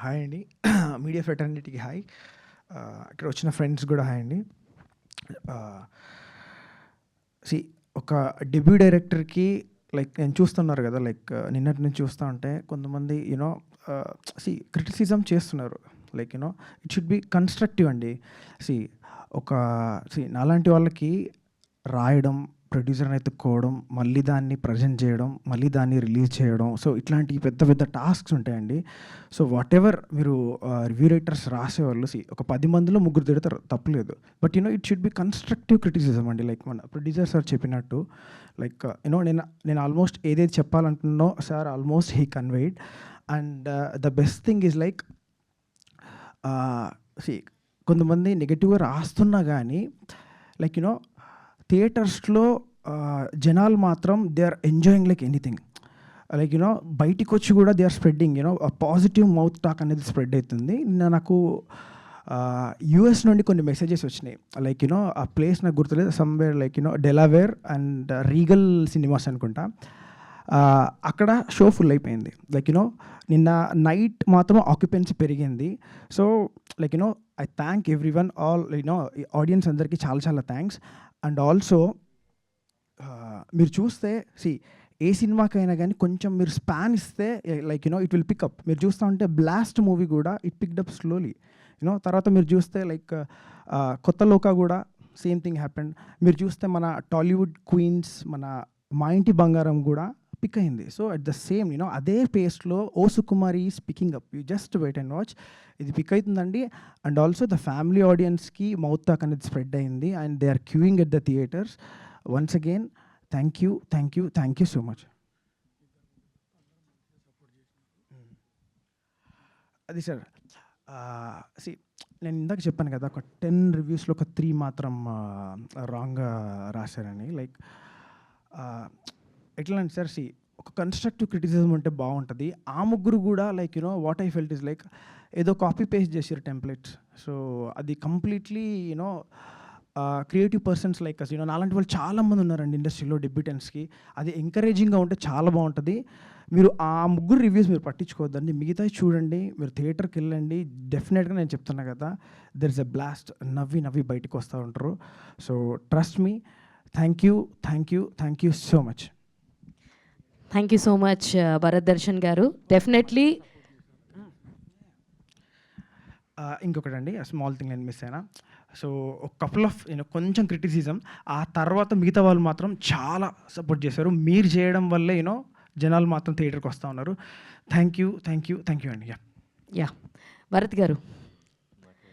Hi అండి. Media ఫ్రెటర్నిటీకి hi. ఇక్కడ వచ్చిన ఫ్రెండ్స్ కూడా హాయ్ అండి. సి ఒక డెబ్యూ డైరెక్టర్కి లైక్ నేను చూస్తున్నారు కదా, లైక్ నిన్నటి నుంచి చూస్తూ ఉంటే కొంతమంది యూనో క్రిటిసిజం చేస్తున్నారు. Like it should be constructive అండి. నాలాంటి వాళ్ళకి రాయడం, ప్రొడ్యూసర్ని ఎత్తుక్కోవడం, మళ్ళీ దాన్ని ప్రజెంట్ చేయడం, మళ్ళీ దాన్ని రిలీజ్ చేయడం, సో ఇట్లాంటి పెద్ద పెద్ద టాస్క్స్ ఉంటాయండి. సో వాట్ ఎవర్ మీరు రివ్యూ రైటర్స్ రాసేవాళ్ళు ఒక 10 మందిలో 3 తిడతారు, తప్పలేదు. But it should be constructive criticism అండి. లైక్ మన ప్రొడ్యూసర్ సార్ చెప్పినట్టు లైక్ నేను ఆల్మోస్ట్ ఏదైతే చెప్పాలంటున్నో sir almost he conveyed. And the best thing is like కొంతమంది నెగటివ్గా రాస్తున్నా కానీ లైక్ థియేటర్స్లో జనాలు మాత్రం they are enjoying like anything. Like బయటికి వచ్చి కూడా they are spreading positive mouth talk అనేది స్ప్రెడ్ అవుతుంది. నాకు యూఎస్ నుండి కొన్ని మెసేజెస్ వచ్చినాయి. లైక్ ఆ ప్లేస్ నాకు గుర్తులేదు, somewhere like Delaware and Regal cinemas అనుకుంటా. అక్కడ షో ఫుల్ అయిపోయింది. లైక్ నిన్న నైట్ మాత్రం ఆక్యుపెన్సీ పెరిగింది. So like I thank every one, all audience అందరికీ చాలా చాలా థ్యాంక్స్. అండ్ ఆల్సో మీరు చూస్తే ఏ సినిమాకైనా కానీ కొంచెం మీరు స్పాన్ ఇస్తే లైక్ ఇట్ విల్ పికప్. మీరు చూస్తూ ఉంటే బ్లాస్ట్ మూవీ కూడా ఇట్ పిక్డ్ అప్ స్లోలీ. తర్వాత మీరు చూస్తే లైక్ కొత్త లోక కూడా సేమ్ థింగ్ హ్యాపెండ్. మీరు చూస్తే మన టాలీవుడ్ క్వీన్స్, మన మా ఇంటి బంగారం కూడా పిక్ అయింది. సో అట్ ద సేమ్ అదే పేస్లో ఓ Sukumari is picking up. You just wait and watch, ఇది పిక్ అవుతుందండి. అండ్ ఆల్సో ద ఫ్యామిలీ ఆడియన్స్కి మౌత్ టాక్ అనేది స్ప్రెడ్ అయింది and they are queuing at the theaters. Once again thank you so much. అది sir నేను ఇందాక చెప్పాను కదా, ఒక 10 రివ్యూస్లో ఒక 3 మాత్రం రాంగ్గా రాశారని. లైక్ ఎట్లా అంటే సార్ ఒక కన్స్ట్రక్టివ్ క్రిటిసిజం ఉంటే బాగుంటుంది. ఆ ముగ్గురు కూడా like what I felt is like ఏదో కాపీ పేస్ట్ చేసారు టెంప్లెట్స్. సో అది completely creative persons like us నాలాంటి వాళ్ళు చాలామంది ఉన్నారండి ఇండస్ట్రీలో డెబ్యూటెంట్స్కి. అది ఎంకరేజింగ్గా ఉంటే చాలా బాగుంటుంది. మీరు ఆ ముగ్గురు రివ్యూస్ మీరు పట్టించుకోవద్దండి, మిగతాయి చూడండి, మీరు థియేటర్కి వెళ్ళండి. డెఫినెట్గా నేను చెప్తున్నా కదా, దెర్ ఇస్ ఎ బ్లాస్ట్. నవ్వి బయటకు వస్తూ ఉంటారు. So trust me. Thank you so much. Thank you so much Bharat Darshan గారు. డెఫినెట్లీ ఇంకొకటండి, స్మాల్ థింగ్ నేను మిస్ అయినా. సో ఒక కపుల్ ఆఫ్ కొంచెం క్రిటిసిజం, ఆ తర్వాత మిగతా వాళ్ళు మాత్రం చాలా సపోర్ట్ చేశారు. మీరు చేయడం వల్లే జనాలు మాత్రం థియేటర్కి వస్తూ ఉన్నారు. థ్యాంక్ యూ అండి. యా భరత్ గారు.